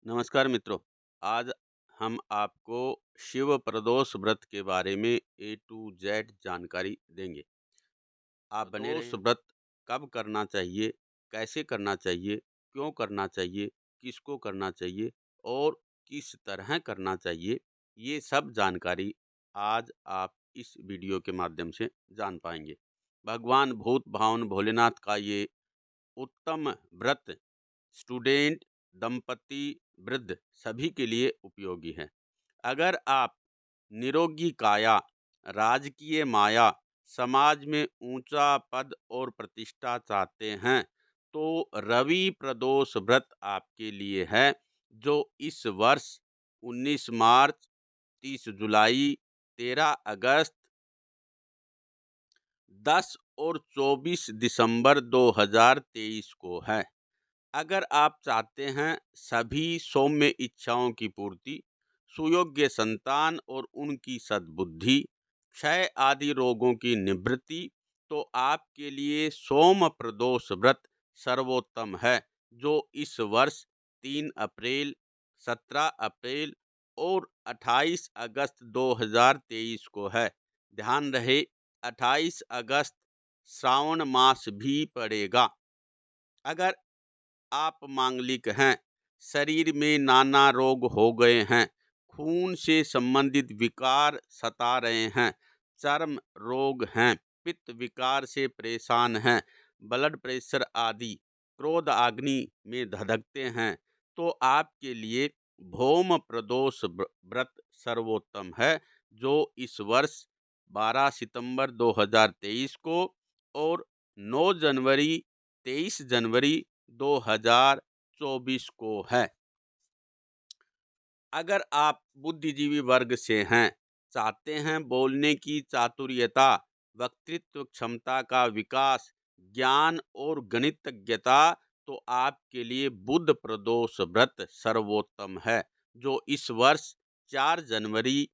नमस्कार मित्रों। आज हम आपको शिव प्रदोष व्रत के बारे में ए टू जेड जानकारी देंगे। आप बने प्रदोष रहें। व्रत कब करना चाहिए, कैसे करना चाहिए, क्यों करना चाहिए, किसको करना चाहिए और किस तरह करना चाहिए, ये सब जानकारी आज आप इस वीडियो के माध्यम से जान पाएंगे। भगवान भूत भावन भोलेनाथ का ये उत्तम व्रत स्टूडेंट, दंपति, वृद्ध सभी के लिए उपयोगी है। अगर आप निरोगी काया, राजकीय माया, समाज में ऊंचा पद और प्रतिष्ठा चाहते हैं, तो रवि प्रदोष व्रत आपके लिए है, जो इस वर्ष 19 मार्च, 30 जुलाई, 13 अगस्त, 10 और 24 दिसंबर 2023 को है। अगर आप चाहते हैं सभी सौम्य इच्छाओं की पूर्ति, सुयोग्य संतान और उनकी सद्बुद्धि, क्षय आदि रोगों की निवृत्ति, तो आपके लिए सोम प्रदोष व्रत सर्वोत्तम है, जो इस वर्ष 3 अप्रैल, 17 अप्रैल और 28 अगस्त 2023 को है। ध्यान रहे, 28 अगस्त श्रावण मास भी पड़ेगा। अगर आप मांगलिक हैं, शरीर में नाना रोग हो गए हैं, खून से संबंधित विकार सता रहे हैं, चर्म रोग हैं, पित्त विकार से परेशान हैं, ब्लड प्रेशर आदि, क्रोध अग्नि में धधकते हैं, तो आपके लिए भौम प्रदोष व्रत सर्वोत्तम है, जो इस वर्ष 12 सितंबर 2023 को और 9 जनवरी, 23 जनवरी 2024 को है। अगर आप बुद्धिजीवी वर्ग से हैं, चाहते हैं बोलने की चातुर्यता, वक्तृत्व क्षमता का विकास, ज्ञान और गणितज्ञता, तो आपके लिए बुध प्रदोष व्रत सर्वोत्तम है, जो इस वर्ष 4 जनवरी,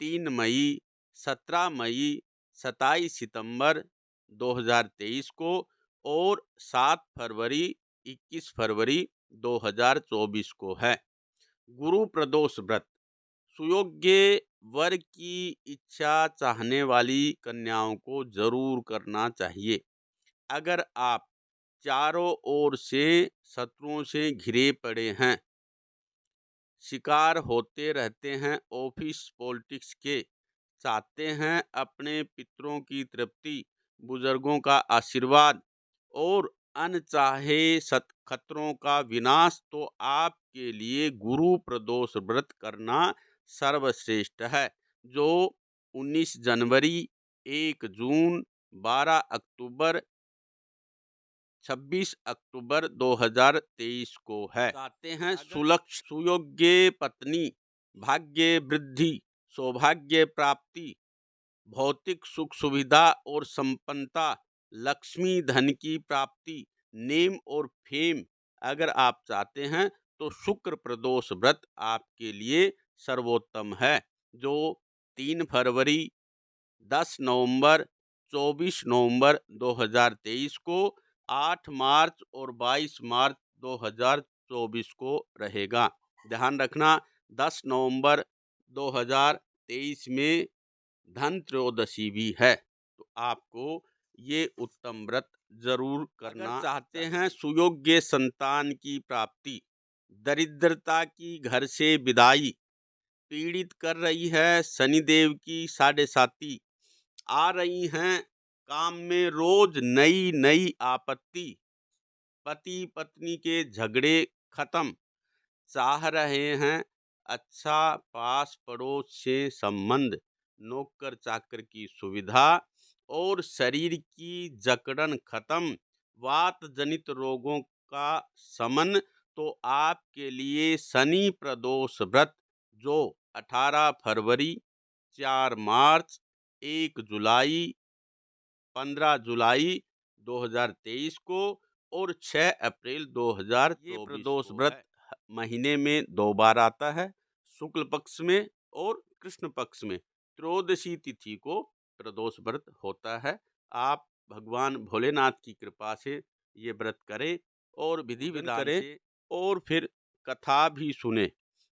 3 मई, 17 मई, 27 सितंबर 2023 को और 7 फरवरी, 21 फरवरी 2024 को है। गुरु प्रदोष व्रत सुयोग्य वर की इच्छा चाहने वाली कन्याओं को जरूर करना चाहिए। अगर आप चारों ओर से शत्रुओं से घिरे पड़े हैं, शिकार होते रहते हैं, ऑफिस पॉलिटिक्स के, चाहते हैं अपने पितरों की तृप्ति, बुजुर्गों का आशीर्वाद और अनचाहे खतरों का विनाश, तो आपके लिए गुरु प्रदोष व्रत करना सर्वश्रेष्ठ है, जो 19 जनवरी, 1 जून, 12 अक्टूबर, 26 अक्टूबर 2023 को है। चाहते हैं सुलक्ष सुयोग्य पत्नी, भाग्य वृद्धि, सौभाग्य प्राप्ति, भौतिक सुख सुविधा और संपन्नता, लक्ष्मी धन की प्राप्ति, नेम और फेम अगर आप चाहते हैं, तो शुक्र प्रदोष व्रत आपके लिए सर्वोत्तम है, जो 3 फरवरी, 10 नवंबर, 24 नवंबर 2023 को, 8 मार्च और 22 मार्च 2024 को रहेगा। ध्यान रखना, 10 नवंबर 2023 में धन त्रयोदशी भी है, तो आपको ये उत्तम व्रत जरूर करना। अगर चाहते हैं सुयोग्य संतान की प्राप्ति, दरिद्रता की घर से विदाई, पीड़ित कर रही है शनिदेव की साढ़े साती, आ रही हैं काम में रोज नई नई आपत्ति, पति पत्नी के झगड़े खत्म, चाह रहे हैं अच्छा पास पड़ोस से संबंध, नौकर चाकर की सुविधा और शरीर की जकड़न खत्म, वात जनित रोगों का समन, तो आपके लिए शनि प्रदोष व्रत, जो 18 फरवरी, 4 मार्च, 1 जुलाई, 15 जुलाई 2023 को और 6 अप्रैल 2024 ये प्रदोष व्रत महीने में 2 बार आता है, शुक्ल पक्ष में और कृष्ण पक्ष में त्रयोदशी तिथि को प्रदोष व्रत होता है। आप भगवान भोलेनाथ की कृपा से ये व्रत करें और विधि विधान करें और फिर कथा भी सुने।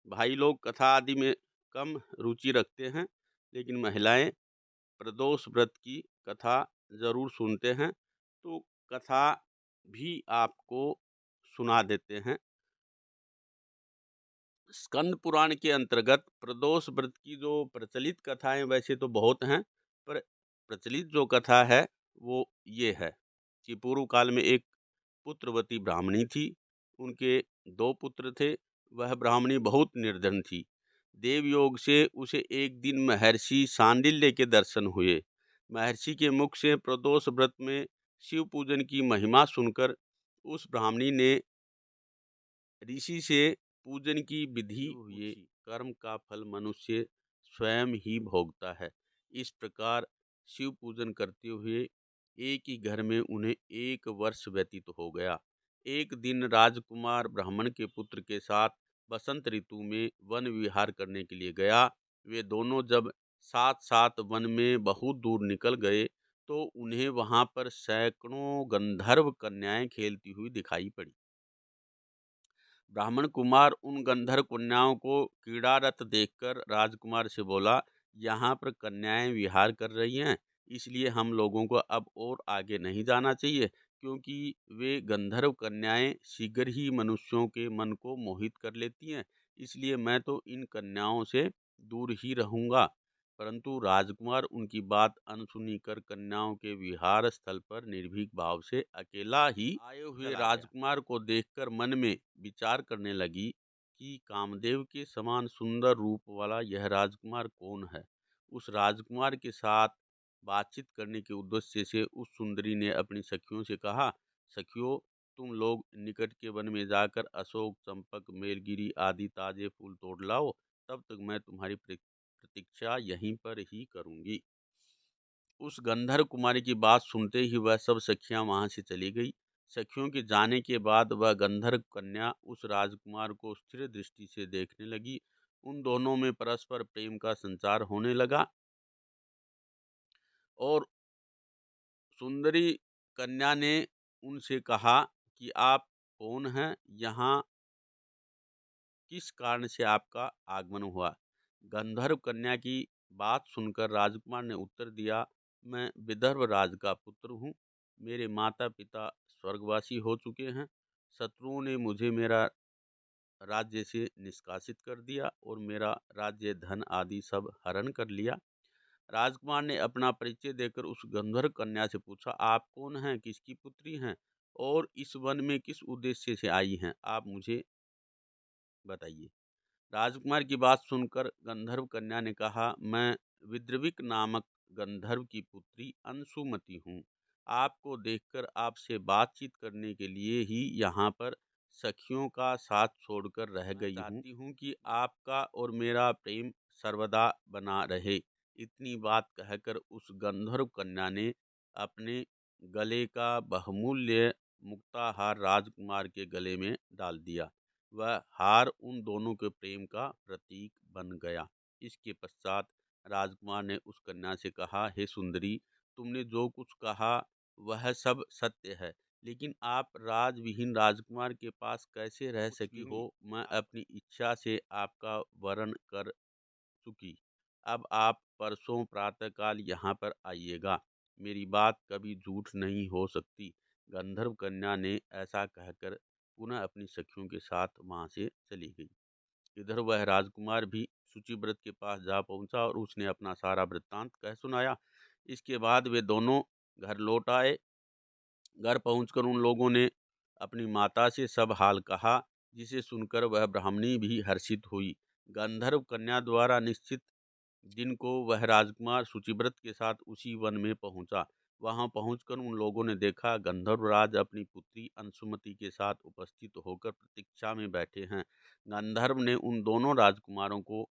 भाई लोग कथा आदि में कम रुचि रखते हैं, लेकिन महिलाएं प्रदोष व्रत की कथा ज़रूर सुनते हैं, तो कथा भी आपको सुना देते हैं। स्कंद पुराण के अंतर्गत प्रदोष व्रत की जो प्रचलित कथाएं वैसे तो बहुत हैं, पर प्रचलित जो कथा है वो ये है कि पूर्व काल में एक पुत्रवती ब्राह्मणी थी। उनके 2 पुत्र थे। वह ब्राह्मणी बहुत निर्धन थी। देवयोग से उसे एक दिन महर्षि सांडिल्य के दर्शन हुए। महर्षि के मुख से प्रदोष व्रत में शिव पूजन की महिमा सुनकर उस ब्राह्मणी ने ऋषि से पूजन की विधि हुई। कर्म का फल मनुष्य स्वयं ही भोगता है। इस प्रकार शिव पूजन करते हुए एक ही घर में उन्हें 1 वर्ष व्यतीत हो गया। एक दिन राजकुमार ब्राह्मण के पुत्र के साथ बसंत ऋतु में वन विहार करने के लिए गया। वे दोनों जब साथ साथ वन में बहुत दूर निकल गए तो उन्हें वहां पर सैकड़ों गंधर्व कन्याएं खेलती हुई दिखाई पड़ी। ब्राह्मण कुमार उन गंधर्व कन्याओं को क्रीड़ारत देखकर राजकुमार से बोला, यहाँ पर कन्याएं विहार कर रही हैं, इसलिए हम लोगों को अब और आगे नहीं जाना चाहिए, क्योंकि वे गंधर्व कन्याएं शीघ्र ही मनुष्यों के मन को मोहित कर लेती हैं। इसलिए मैं तो इन कन्याओं से दूर ही रहूंगा। परंतु राजकुमार उनकी बात अनसुनी कर कन्याओं के विहार स्थल पर निर्भीक भाव से अकेला ही आए हुए राजकुमार को देखकर मन में विचार करने लगी कि कामदेव के समान सुंदर रूप वाला यह राजकुमार कौन है। उस राजकुमार के साथ बातचीत करने के उद्देश्य से उस सुंदरी ने अपनी सखियों से कहा, सखियों, तुम लोग निकट के वन में जाकर अशोक, चंपक, मेलगिरी आदि ताजे फूल तोड़ लाओ, तब तक मैं तुम्हारी प्रतीक्षा यहीं पर ही करूंगी। उस गंधर्व कुमारी की बात सुनते ही वह सब सखियां वहां से चली गई। सखियों के जाने के बाद वह गंधर्व कन्या उस राजकुमार को स्थिर दृष्टि से देखने लगी। उन दोनों में परस्पर प्रेम का संचार होने लगा और सुंदरी कन्या ने उनसे कहा कि आप कौन हैं, यहाँ किस कारण से आपका आगमन हुआ। गंधर्व कन्या की बात सुनकर राजकुमार ने उत्तर दिया, मैं विदर्भ राज का पुत्र हूँ। मेरे माता पिता स्वर्गवासी हो चुके हैं। शत्रुओं ने मुझे मेरा राज्य से निष्कासित कर दिया और मेरा राज्य, धन आदि सब हरण कर लिया। राजकुमार ने अपना परिचय देकर उस गंधर्व कन्या से पूछा, आप कौन हैं, किसकी पुत्री हैं और इस वन में किस उद्देश्य से आई हैं, आप मुझे बताइए। राजकुमार की बात सुनकर गंधर्व कन्या ने कहा, मैं विद्रविक नामक गंधर्व की पुत्री अंशुमति हूँ। आपको देखकर आपसे बातचीत करने के लिए ही यहाँ पर सखियों का साथ छोड़कर रह गई हूँ। चाहती हूँ कि आपका और मेरा प्रेम सर्वदा बना रहे। इतनी बात कहकर उस गंधर्व कन्या ने अपने गले का बहुमूल्य मुक्ताहार राजकुमार के गले में डाल दिया। वह हार उन दोनों के प्रेम का प्रतीक बन गया। इसके पश्चात राजकुमार ने उस कन्या से कहा, हे सुंदरी, तुमने जो कुछ कहा वह सब सत्य है, लेकिन आप राजविहीन राजकुमार के पास कैसे रह सकी हो। मैं अपनी इच्छा से आपका वरण कर चुकी। अब आप परसों प्रातःकाल यहाँ पर आइएगा। मेरी बात कभी झूठ नहीं हो सकती। गंधर्व कन्या ने ऐसा कहकर पुनः अपनी सखियों के साथ वहाँ से चली गई। इधर वह राजकुमार भी शुचिव्रत के पास जा पहुँचा और उसने अपना सारा वृत्तांत कह सुनाया। इसके बाद वे दोनों घर लौट आए। घर पहुंचकर उन लोगों ने अपनी माता से सब हाल कहा, जिसे सुनकर वह ब्राह्मणी भी हर्षित हुई। गंधर्व कन्या द्वारा निश्चित दिन को वह राजकुमार शुचिव्रत के साथ उसी वन में पहुंचा। वहां पहुंचकर उन लोगों ने देखा गंधर्वराज अपनी पुत्री अंशुमति के साथ उपस्थित होकर प्रतीक्षा में बैठे हैं। गंधर्व ने उन दोनों राजकुमारों को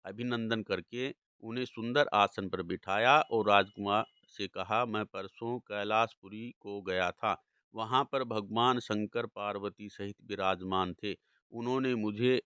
अभिनंदन करके उन्हें सुंदर आसन पर बिठाया और राजकुमार से कहा, मैं परसों कैलाशपुरी को गया था। वहां पर भगवान शंकर पार्वती सहित विराजमान थे। उन्होंने मुझे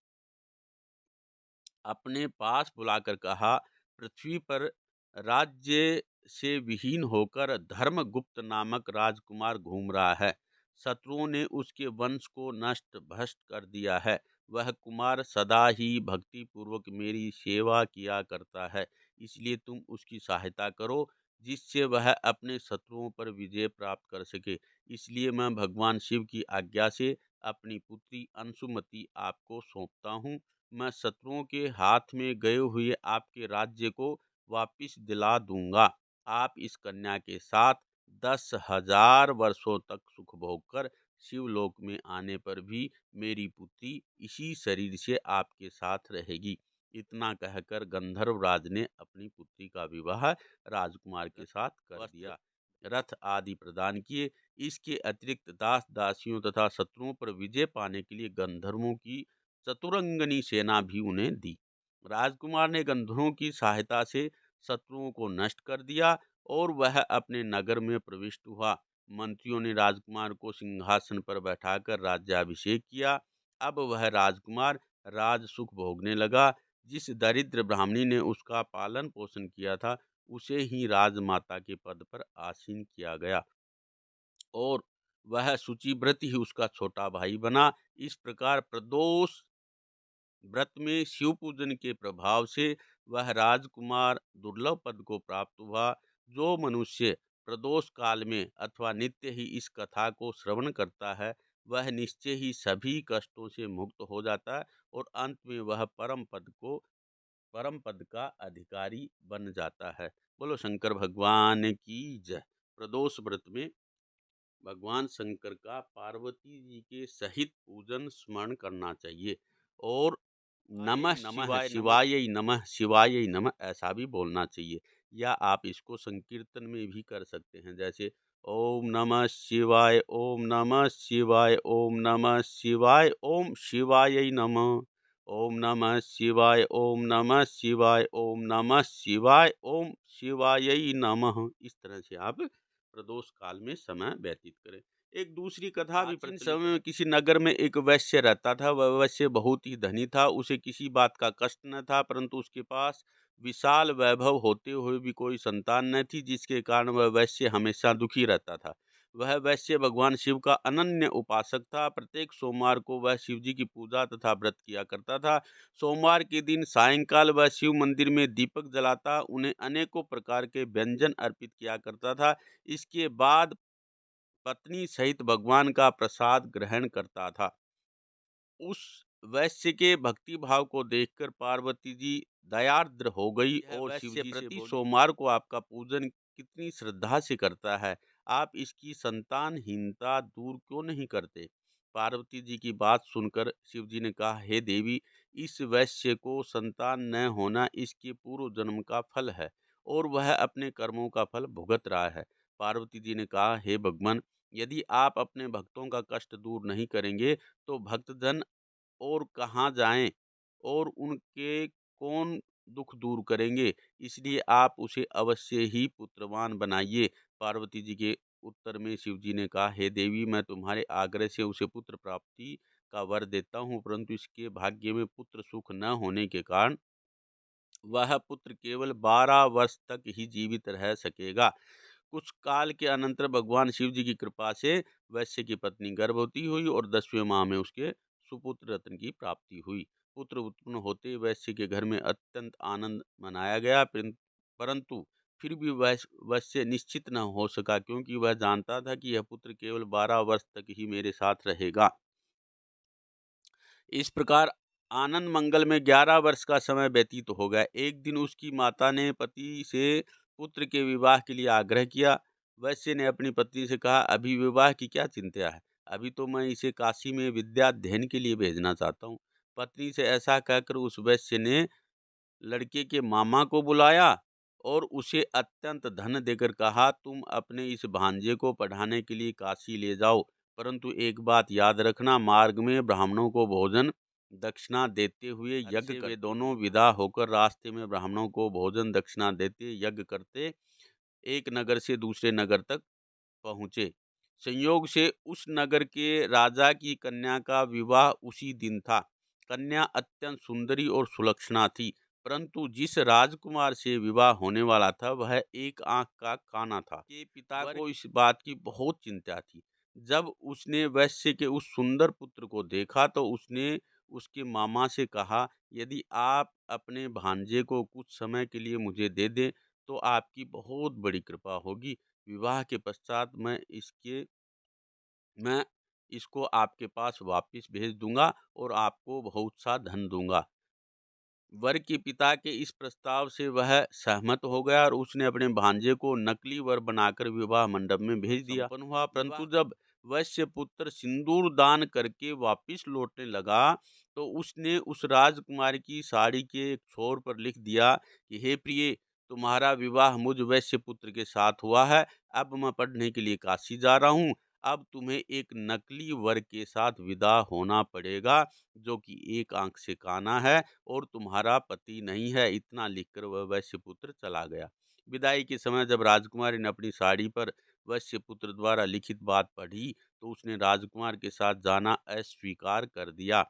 अपने पास बुलाकर कहा, पृथ्वी पर राज्य से विहीन होकर धर्मगुप्त नामक राजकुमार घूम रहा है। शत्रुओं ने उसके वंश को नष्ट भ्रष्ट कर दिया है। वह कुमार सदा ही भक्ति पूर्वक मेरी सेवा किया करता है, इसलिए तुम उसकी सहायता करो जिससे वह अपने शत्रुओं पर विजय प्राप्त कर सके। इसलिए मैं भगवान शिव की आज्ञा से अपनी पुत्री अंशुमति आपको सौंपता हूँ। मैं शत्रुओं के हाथ में गए हुए आपके राज्य को वापिस दिला दूंगा। आप इस कन्या के साथ 10,000 वर्षों तक सुख भोग कर शिवलोक में आने पर भी मेरी पुत्री इसी शरीर से आपके साथ रहेगी। इतना कहकर गंधर्व राज ने अपनी पुत्री का विवाह राजकुमार के साथ कर दिया, रथ आदि प्रदान किए। इसके अतिरिक्त दास दासियों तथा शत्रुओं पर विजय पाने के लिए गंधर्वों की चतुरंगनी सेना भी उन्हें दी। राजकुमार ने गंधर्वों की सहायता से शत्रुओं को नष्ट कर दिया और वह अपने नगर में प्रविष्ट हुआ। मंत्रियों ने राजकुमार को सिंहासन पर बैठाकर राज्याभिषेक किया। अब वह राजकुमार राज सुख भोगने लगा। जिस दरिद्र ब्राह्मणी ने उसका पालन पोषण किया था, उसे ही राजमाता के पद पर आसीन किया गया और वह शुचिव्रत ही उसका छोटा भाई बना। इस प्रकार प्रदोष व्रत में शिव पूजन के प्रभाव से वह राजकुमार दुर्लभ पद को प्राप्त हुआ। जो मनुष्य प्रदोष काल में अथवा नित्य ही इस कथा को श्रवण करता है, वह निश्चय ही सभी कष्टों से मुक्त हो जाता है और अंत में वह परम पद का अधिकारी बन जाता है। बोलो शंकर भगवान की जय। प्रदोष व्रत में भगवान शंकर का पार्वती जी के सहित पूजन स्मरण करना चाहिए और नमः शिवाय शिवाय नमः शिवाय नमः ऐसा भी बोलना चाहिए, या आप इसको संकीर्तन में भी कर सकते हैं, जैसे ओम नमः शिवाय ओम नमः शिवाय ओम नमः शिवाय ओम शिवाय नमः ओम नमः शिवाय ओम नमः शिवाय ओम नमः शिवाय ओम शिवाय नमः। इस तरह से आप प्रदोष काल में समय व्यतीत करें। एक दूसरी कथा भी प्रचलित समय में किसी नगर में एक वैश्य रहता था। वह वैश्य बहुत ही धनी था, उसे किसी बात का कष्ट न था, परंतु उसके पास विशाल वैभव होते हुए भी कोई संतान न थी, जिसके कारण वह वैश्य हमेशा दुखी रहता था। वह वैश्य भगवान शिव का अनन्य उपासक था। प्रत्येक सोमवार को वह शिव जी की पूजा तथा व्रत किया करता था। सोमवार के दिन सायंकाल वह शिव मंदिर में दीपक जलाता, उन्हें अनेकों प्रकार के व्यंजन अर्पित किया करता था। इसके बाद पत्नी सहित भगवान का प्रसाद ग्रहण करता था। उस वैश्य के भक्ति भाव को देखकर पार्वती जी दयार्द्र हो गई और शिव जी प्रति सोमवार को आपका पूजन कितनी श्रद्धा से करता है, आप इसकी संतानहीनता दूर क्यों नहीं करते। पार्वती जी की बात सुनकर शिव जी ने कहा, हे देवी, इस वैश्य को संतान न होना इसके पूर्व जन्म का फल है और वह अपने कर्मों का फल भुगत रहा है। पार्वती जी ने कहा, हे भगवान, यदि आप अपने भक्तों का कष्ट दूर नहीं करेंगे तो भक्तजन और कहाँ जाएं और उनके कौन दुख दूर करेंगे, इसलिए आप उसे अवश्य ही पुत्रवान बनाइए। पार्वती जी के उत्तर में शिव जी ने कहा, हे देवी, मैं तुम्हारे आग्रह से उसे पुत्र प्राप्ति का वर देता हूँ, परंतु इसके भाग्य में पुत्र सुख न होने के कारण वह पुत्र केवल 12 वर्ष तक ही जीवित रह सकेगा। कुछ काल के अनंतर भगवान शिव जी की कृपा से वैश्य की पत्नी गर्भवती हुई और 10वें माह में उसके सुपुत्र रत्न की प्राप्ति हुई। पुत्र उत्पन्न होते वैश्य के घर में अत्यंत आनंद मनाया गया, परंतु फिर भी वैश्य निश्चित न हो सका, क्योंकि वह जानता था कि यह पुत्र केवल 12 वर्ष तक ही मेरे साथ रहेगा। इस प्रकार आनंद मंगल में 11 वर्ष का समय व्यतीत हो गया। एक दिन उसकी माता ने पति से पुत्र के विवाह के लिए आग्रह किया। वैश्य ने अपनी पत्नी से कहा, अभी विवाह की क्या चिंता है, अभी तो मैं इसे काशी में विद्या अध्ययन के लिए भेजना चाहता हूँ। पत्नी से ऐसा कहकर उस वैश्य ने लड़के के मामा को बुलाया और उसे अत्यंत धन देकर कहा, तुम अपने इस भांजे को पढ़ाने के लिए काशी ले जाओ, परंतु एक बात याद रखना, मार्ग में ब्राह्मणों को भोजन दक्षिणा देते हुए यज्ञ वे दोनों विदा होकर रास्ते में ब्राह्मणों को भोजन दक्षिणा देते यज्ञ करते एक नगर से दूसरे नगर तक पहुँचे। संयोग से उस नगर के राजा की कन्या का विवाह उसी दिन था। कन्या अत्यंत सुंदरी और सुलक्षणा थी, परंतु जिस राजकुमार से विवाह होने वाला था वह एक आंख का काना था। के पिता को इस बात की बहुत चिंता थी। जब उसने वैश्य के उस सुंदर पुत्र को देखा तो उसने उसके मामा से कहा, यदि आप अपने भांजे को कुछ समय के लिए मुझे दे दें तो आपकी बहुत बड़ी कृपा होगी। विवाह के पश्चात मैं इसको आपके पास वापस भेज दूंगा और आपको बहुत सा धन दूंगा। वर के पिता के इस प्रस्ताव से वह सहमत हो गया और उसने अपने भांजे को नकली वर बनाकर विवाह मंडप में भेज दिया। संपन्न हुआ, परंतु जब वैश्य पुत्र सिंदूर दान करके वापिस लौटने लगा तो उसने उस राजकुमारी की साड़ी के एक छोर पर लिख दिया कि हे प्रिय, तुम्हारा विवाह मुझ वैश्य पुत्र के साथ हुआ है। अब मैं पढ़ने के लिए काशी जा रहा हूँ। अब तुम्हें एक नकली वर के साथ विदा होना पड़ेगा, जो कि एक आंख से काना है और तुम्हारा पति नहीं है। इतना लिखकर वह वैश्यपुत्र चला गया। विदाई के समय जब राजकुमारी ने अपनी साड़ी पर वैश्यपुत्र द्वारा लिखित बात पढ़ी तो उसने राजकुमार के साथ जाना अस्वीकार कर दिया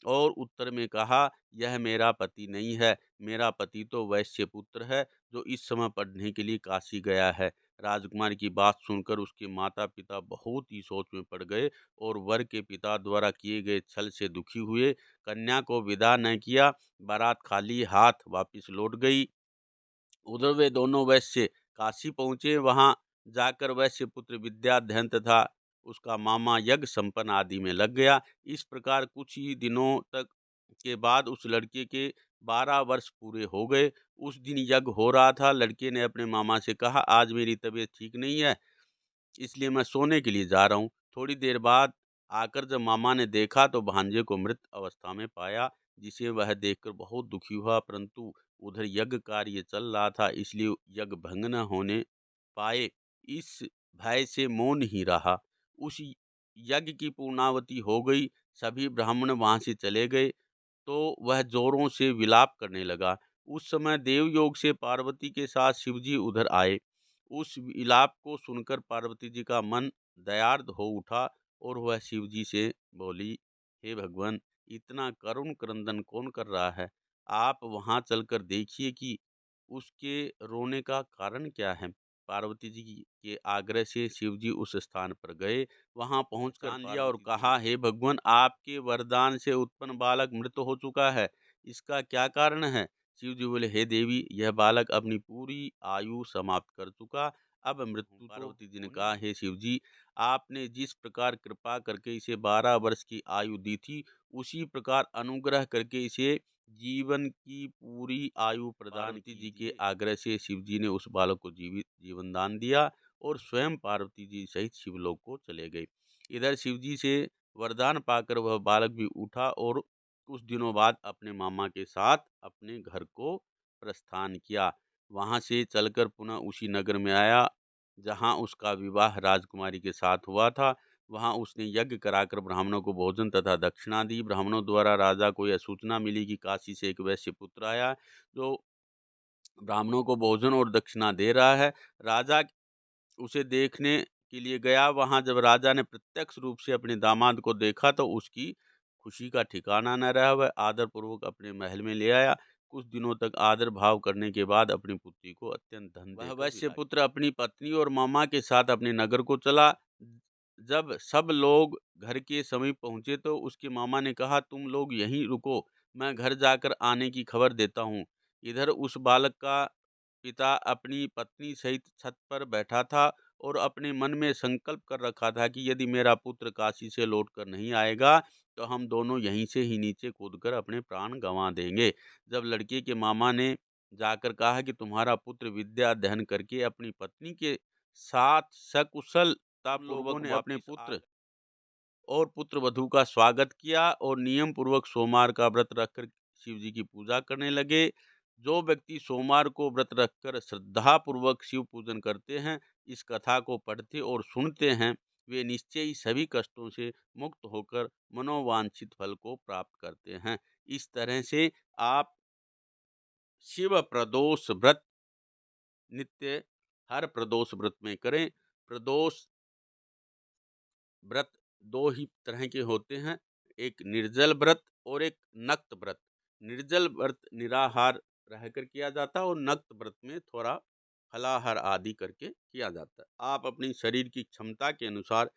और उत्तर में कहा, यह मेरा पति नहीं है, मेरा पति तो वैश्यपुत्र है जो इस समय पढ़ने के लिए काशी गया है। राजकुमार की बात सुनकर उसके माता पिता बहुत ही सोच में पड़ गए और वर के पिता द्वारा किए गए छल से दुखी हुए। कन्या को विदा न किया, बारात खाली हाथ वापिस लौट गई। उधर वे दोनों वैश्य काशी पहुंचे। वहां जाकर वैश्य पुत्र विद्याध्ययन तथा उसका मामा यज्ञ संपन्न आदि में लग गया। इस प्रकार कुछ ही दिनों तक के बाद उस लड़के के 12 वर्ष पूरे हो गए। उस दिन यज्ञ हो रहा था। लड़के ने अपने मामा से कहा, आज मेरी तबीयत ठीक नहीं है, इसलिए मैं सोने के लिए जा रहा हूँ। थोड़ी देर बाद आकर जब मामा ने देखा तो भांजे को मृत अवस्था में पाया, जिसे वह देखकर बहुत दुखी हुआ। परंतु उधर यज्ञ कार्य चल रहा था, इसलिए यज्ञ भंग न होने पाए, इस भय से मौन ही रहा। उस यज्ञ की पूर्णावति हो गई। सभी ब्राह्मण वहां से चले गए तो वह जोरों से विलाप करने लगा। उस समय देवयोग से पार्वती के साथ शिवजी उधर आए। उस विलाप को सुनकर पार्वती जी का मन दयार्द हो उठा और वह शिवजी से बोली, हे भगवान, इतना करुण क्रंदन कौन कर रहा है? आप वहां चलकर देखिए कि उसके रोने का कारण क्या है। पार्वती जी के आग्रह से शिवजी उस स्थान पर गए। वहां पहुंचकर जान लिया और कहा, हे भगवान, आपके वरदान से उत्पन्न बालक मृत हो चुका है, इसका क्या कारण है? शिव जी बोले, हे देवी, यह बालक अपनी पूरी आयु समाप्त कर चुका, अब मृत्यु। पार्वती जी ने कहा, हे शिव जी, आपने जिस प्रकार कृपा करके इसे 12 वर्ष की आयु दी थी, उसी प्रकार अनुग्रह करके इसे जीवन की पूरी आयु प्रदान की। जी के आग्रह से शिव जी ने उस बालक को जीवन दान दिया और स्वयं पार्वती जी सहित शिवलोक को चले गए। इधर शिव जी से वरदान पाकर वह बालक भी उठा और कुछ दिनों बाद अपने मामा के साथ अपने घर को प्रस्थान किया। वहां से चलकर पुनः उसी नगर में आया जहां उसका विवाह राजकुमारी के साथ हुआ था। वहां उसने यज्ञ कराकर ब्राह्मणों को भोजन तथा दक्षिणा दी। ब्राह्मणों द्वारा राजा को यह सूचना मिली कि काशी से एक वैश्य पुत्र आया जो ब्राह्मणों को भोजन और दक्षिणा दे रहा है। राजा उसे देखने के लिए गया। वहां जब राजा ने प्रत्यक्ष रूप से अपने दामाद को देखा तो उसकी खुशी का ठिकाना न रहा। वह आदर पूर्वक अपने महल में ले आया। कुछ दिनों तक आदर भाव करने के बाद अपनी पुत्री को अत्यंत धन देकर वैश्य पुत्र अपनी पत्नी और मामा के साथ अपने नगर को चला। जब सब लोग घर के समीप पहुंचे तो उसके मामा ने कहा, तुम लोग यहीं रुको, मैं घर जाकर आने की खबर देता हूँ। इधर उस बालक का पिता अपनी पत्नी सहित छत पर बैठा था और अपने मन में संकल्प कर रखा था कि यदि मेरा पुत्र काशी से लौटकर नहीं आएगा तो हम दोनों यहीं से ही नीचे कूदकर अपने प्राण गंवा देंगे। जब लड़के के मामा ने जाकर कहा कि तुम्हारा पुत्र विद्या अध्ययन करके अपनी पत्नी के साथ सकुशल लोगों ने अपने पुत्र और पुत्र वधू का स्वागत किया और नियम पूर्वक सोमवार का व्रत रखकर शिव जी की पूजा करने लगे। जो व्यक्ति सोमवार को व्रत रखकर श्रद्धा पूर्वक शिव पूजन करते हैं, इस कथा को पढ़ते और सुनते हैं, वे निश्चय ही सभी कष्टों से मुक्त होकर मनोवांछित फल को प्राप्त करते हैं। इस तरह से आप शिव प्रदोष व्रत नित्य हर प्रदोष व्रत में करें। प्रदोष व्रत दो ही तरह के होते हैं, एक निर्जल व्रत और एक नक्त व्रत। निर्जल व्रत निराहार रहकर किया जाता है और नक्त व्रत में थोड़ा फलाहार आदि करके किया जाता है। आप अपनी शरीर की क्षमता के अनुसार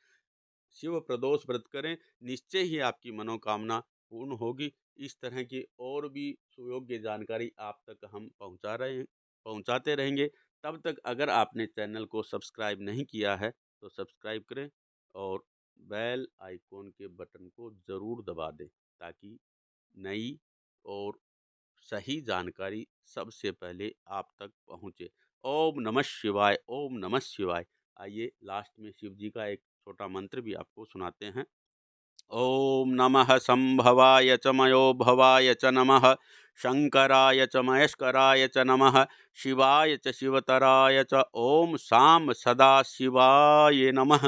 शिव प्रदोष व्रत करें, निश्चय ही आपकी मनोकामना पूर्ण होगी। इस तरह की और भी सुयोग्य जानकारी आप तक हम पहुंचाते रहेंगे। तब तक अगर आपने चैनल को सब्सक्राइब नहीं किया है तो सब्सक्राइब करें और बेल आइकॉन के बटन को ज़रूर दबा दें, ताकि नई और सही जानकारी सबसे पहले आप तक पहुँचे। ओम नमः शिवाय, ओम नमः शिवाय। आइए लास्ट में शिव जी का एक छोटा मंत्र भी आपको सुनाते हैं। ओम नमः संभवाय च मयोभवाय च नमः, शंकराय च महेश्वराय च नमः, शिवाय च शिवतराय च ओम साम सदा शिवाय नमः।